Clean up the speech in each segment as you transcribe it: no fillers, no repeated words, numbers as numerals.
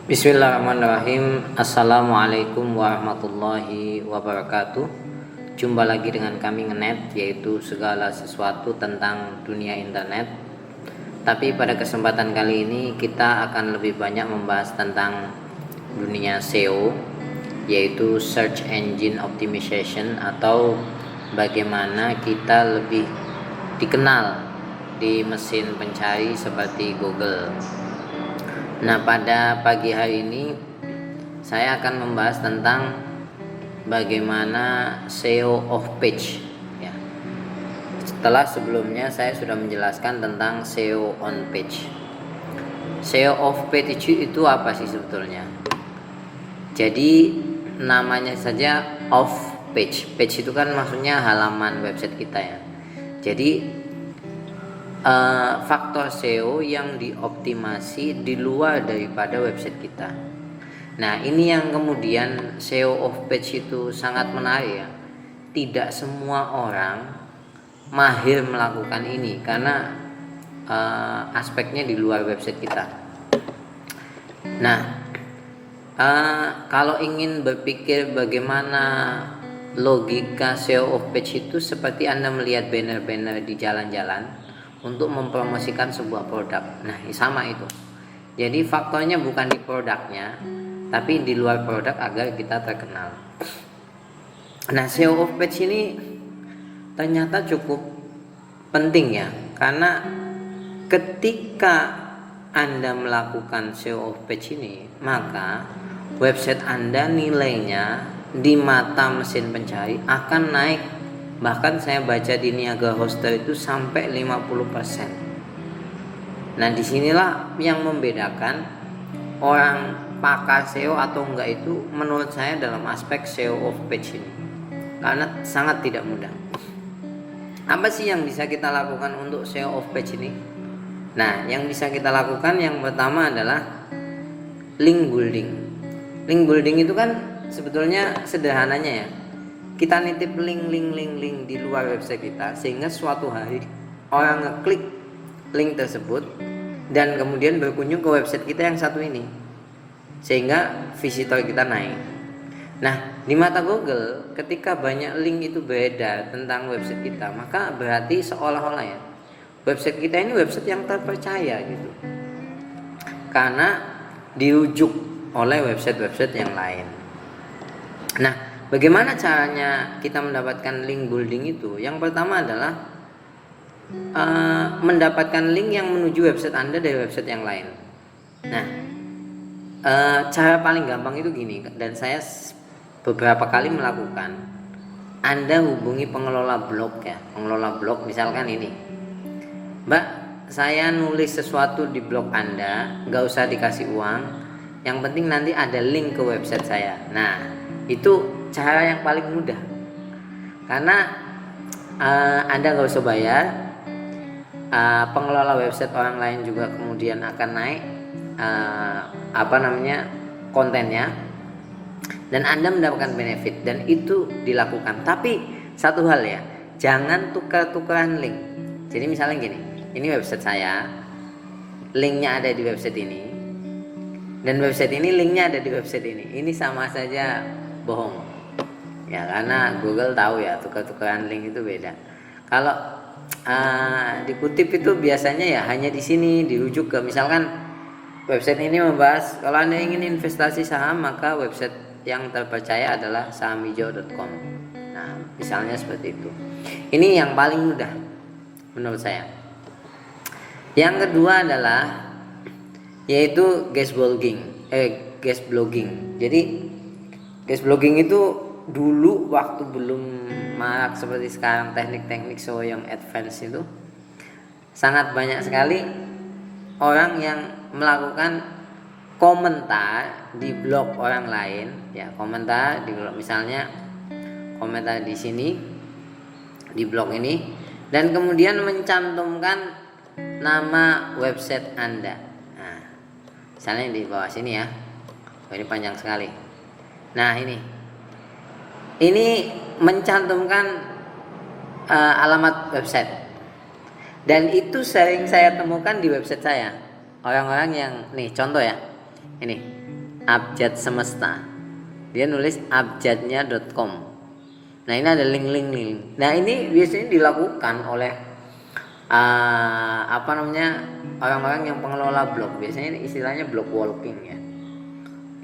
Bismillahirrahmanirrahim. Assalamualaikum warahmatullahi wabarakatuh. Jumpa lagi dengan kami Ngenet, yaitu segala sesuatu tentang dunia internet. Tapi pada kesempatan kali ini kita akan lebih banyak membahas tentang dunia SEO, yaitu Search Engine Optimization, atau bagaimana kita lebih dikenal di mesin pencari seperti Google. Nah, pada pagi hari ini saya akan membahas tentang bagaimana SEO off page ya. Setelah sebelumnya saya sudah menjelaskan tentang SEO on page. SEO off page itu apa sih sebetulnya? Jadi namanya saja off page. Page itu kan maksudnya halaman website kita ya. Jadi faktor SEO yang dioptimasi di luar daripada website kita. Nah, ini yang kemudian SEO off page itu sangat menarik ya. Tidak semua orang mahir melakukan ini karena aspeknya di luar website kita. Nah, kalau ingin berpikir bagaimana logika SEO off page itu, seperti Anda melihat banner-banner di jalan-jalan untuk mempromosikan sebuah produk. Nah, sama itu. Jadi faktornya bukan di produknya, tapi di luar produk agar kita terkenal. Nah, SEO off page ini ternyata cukup penting ya, karena ketika Anda melakukan SEO off page ini, maka website Anda nilainya di mata mesin pencari akan naik. Bahkan saya baca di Niaga Hoster itu sampai 50%. Nah, disinilah yang membedakan orang pakar SEO atau enggak itu menurut saya dalam aspek SEO off page ini, karena sangat tidak mudah. Apa sih yang bisa kita lakukan untuk SEO off page ini? Nah, yang bisa kita lakukan yang pertama adalah link building. Link building itu kan sebetulnya sederhananya ya, kita nitip link di luar website kita, sehingga suatu hari orang ngeklik link tersebut dan kemudian berkunjung ke website kita yang satu ini, sehingga visitor kita naik. Nah, di mata Google ketika banyak link itu beredar tentang website kita, maka berarti seolah-olah ya website kita ini website yang terpercaya gitu, karena dirujuk oleh website-website yang lain. Nah, bagaimana caranya kita mendapatkan link building itu? Yang pertama adalah mendapatkan link yang menuju website Anda dari website yang lain. Nah, cara paling gampang itu gini, dan saya beberapa kali melakukan. Anda hubungi pengelola blog ya, pengelola blog misalkan ini, Mbak, saya nulis sesuatu di blog Anda, nggak usah dikasih uang, yang penting nanti ada link ke website saya. Nah, itu cara yang paling mudah, karena Anda nggak usah bayar, pengelola website orang lain juga kemudian akan naik kontennya, dan Anda mendapatkan benefit, dan itu dilakukan. Tapi satu hal ya, jangan tukar-tukaran link. Jadi misalnya gini, ini website saya, linknya ada di website ini, dan website ini linknya ada di website ini sama saja bohong ya, karena Google tahu ya tukar-tukaran link itu beda. Kalau dikutip itu biasanya ya hanya di sini dirujuk ke, misalkan website ini membahas kalau Anda ingin investasi saham, maka website yang terpercaya adalah sahamhijau.com. Nah, misalnya seperti itu. Ini yang paling mudah menurut saya. Yang kedua adalah yaitu guest blogging. Jadi guest blogging itu dulu waktu belum marak seperti sekarang teknik-teknik SEO yang advance itu, sangat banyak sekali orang yang melakukan komentar di blog orang lain ya, komentar di blog, misalnya komentar di sini di blog ini, dan kemudian mencantumkan nama website Anda. Nah, misalnya di bawah sini ya, ini panjang sekali. Nah, ini mencantumkan alamat website, dan itu sering saya temukan di website saya. Orang-orang yang nih, contoh ya, ini Abjad Semesta. Dia nulis abjadnya.com. Nah ini ada link. Nah ini biasanya dilakukan oleh orang-orang yang pengelola blog. Biasanya ini istilahnya blog walking ya.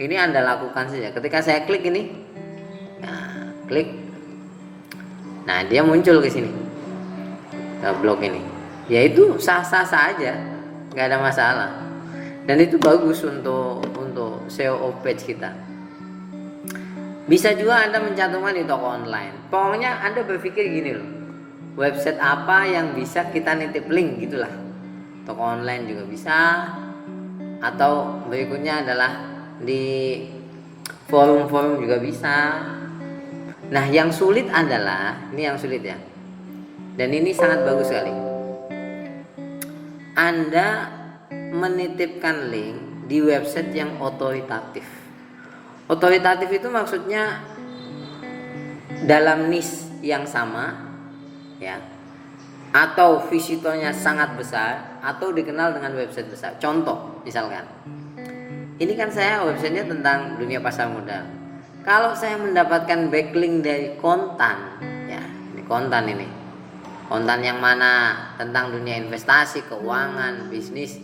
Ini Anda lakukan saja. Ketika saya klik ini, nah dia muncul ke sini ke blog ini. Ya itu sah-sah saja, nggak ada masalah. Dan itu bagus untuk SEO of page kita. Bisa juga Anda mencantumkan di toko online. Pokoknya Anda berpikir gini loh, website apa yang bisa kita nitip link gitulah. Toko online juga bisa. Atau berikutnya adalah di forum-forum juga bisa. Nah yang sulit adalah, ini yang sulit ya, dan ini sangat bagus sekali, Anda menitipkan link di website yang otoritatif. Otoritatif itu maksudnya dalam niche yang sama ya, atau visitornya sangat besar, atau dikenal dengan website besar. Contoh misalkan, ini kan saya websitenya tentang dunia pasar modal. Kalau saya mendapatkan backlink dari kontan, ya ini kontan yang mana tentang dunia investasi, keuangan, bisnis,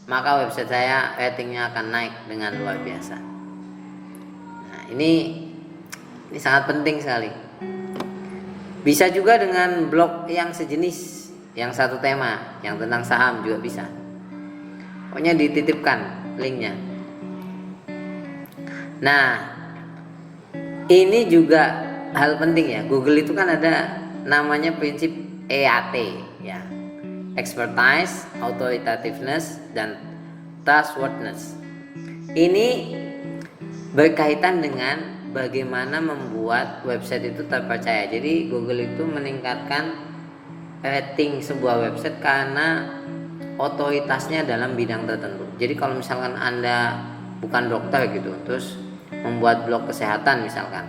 maka website saya ratingnya akan naik dengan luar biasa. Nah ini sangat penting sekali. Bisa juga dengan blog yang sejenis, yang satu tema, yang tentang saham juga bisa. Pokoknya dititipkan linknya. Nah ini juga hal penting ya. Google itu kan ada namanya prinsip EAT ya, expertise, authoritativeness, dan trustworthiness. Ini berkaitan dengan bagaimana membuat website itu terpercaya. Jadi Google itu meningkatkan rating sebuah website karena otoritasnya dalam bidang tertentu. Jadi kalau misalkan Anda bukan dokter gitu, terus membuat blog kesehatan misalkan,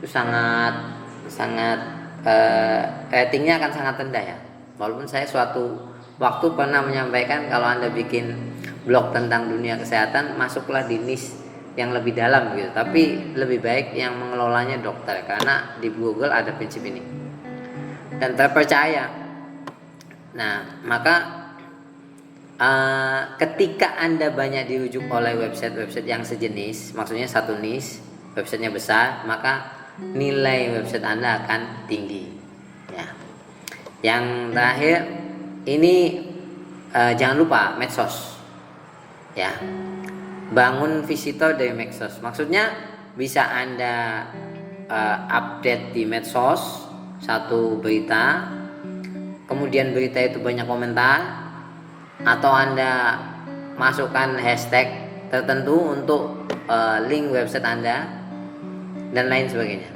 itu sangat ratingnya akan sangat rendah ya. Walaupun saya suatu waktu pernah menyampaikan kalau Anda bikin blog tentang dunia kesehatan, masuklah di niche yang lebih dalam gitu. Tapi lebih baik yang mengelolanya dokter, karena di Google ada prinsip ini dan terpercaya. Nah maka ketika Anda banyak dirujuk oleh website-website yang sejenis, maksudnya satu niche, websitenya besar, maka nilai website Anda akan tinggi ya. Yang terakhir ini jangan lupa medsos ya, bangun visitor dari medsos. Maksudnya bisa Anda update di medsos satu berita, kemudian berita itu banyak komentar, atau Anda masukkan hashtag tertentu untuk link website Anda dan lain sebagainya.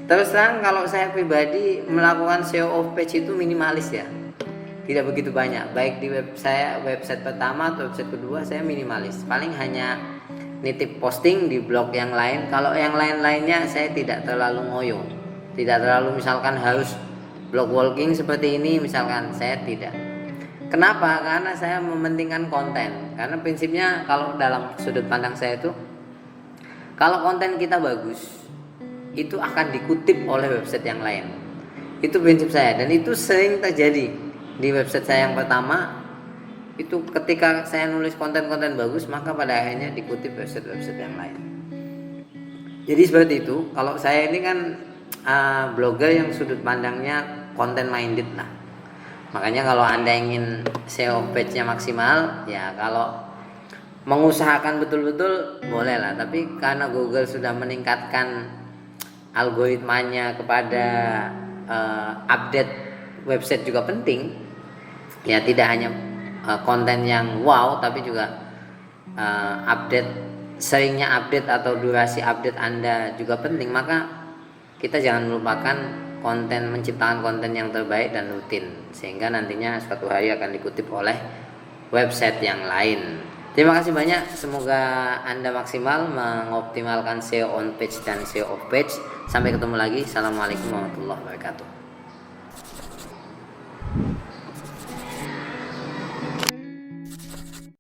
Terus terang kalau saya pribadi melakukan SEO of page itu minimalis ya, tidak begitu banyak. Baik di website pertama atau website kedua saya minimalis, paling hanya nitip posting di blog yang lain. Kalau yang lain-lainnya saya tidak terlalu ngoyo, tidak terlalu misalkan harus blog walking seperti ini misalkan, saya tidak. Kenapa? Karena saya mementingkan konten. Karena prinsipnya kalau dalam sudut pandang saya itu, kalau konten kita bagus, itu akan dikutip oleh website yang lain. Itu prinsip saya, dan itu sering terjadi di website saya yang pertama. Itu ketika saya nulis konten-konten bagus, maka pada akhirnya dikutip website-website yang lain. Jadi seperti itu. Kalau saya ini kan blogger yang sudut pandangnya content minded lah. Makanya kalau Anda ingin SEO page-nya maksimal, ya kalau mengusahakan betul-betul boleh lah. Tapi karena Google sudah meningkatkan algoritmanya kepada update website juga penting. Ya tidak hanya konten yang wow, tapi juga seringnya update atau durasi update Anda juga penting. Maka kita jangan melupakan menciptakan konten yang terbaik dan rutin, sehingga nantinya suatu hari akan dikutip oleh website yang lain. Terima kasih banyak, semoga Anda maksimal mengoptimalkan SEO on page dan SEO off page. Sampai ketemu lagi. Assalamualaikum warahmatullahi wabarakatuh.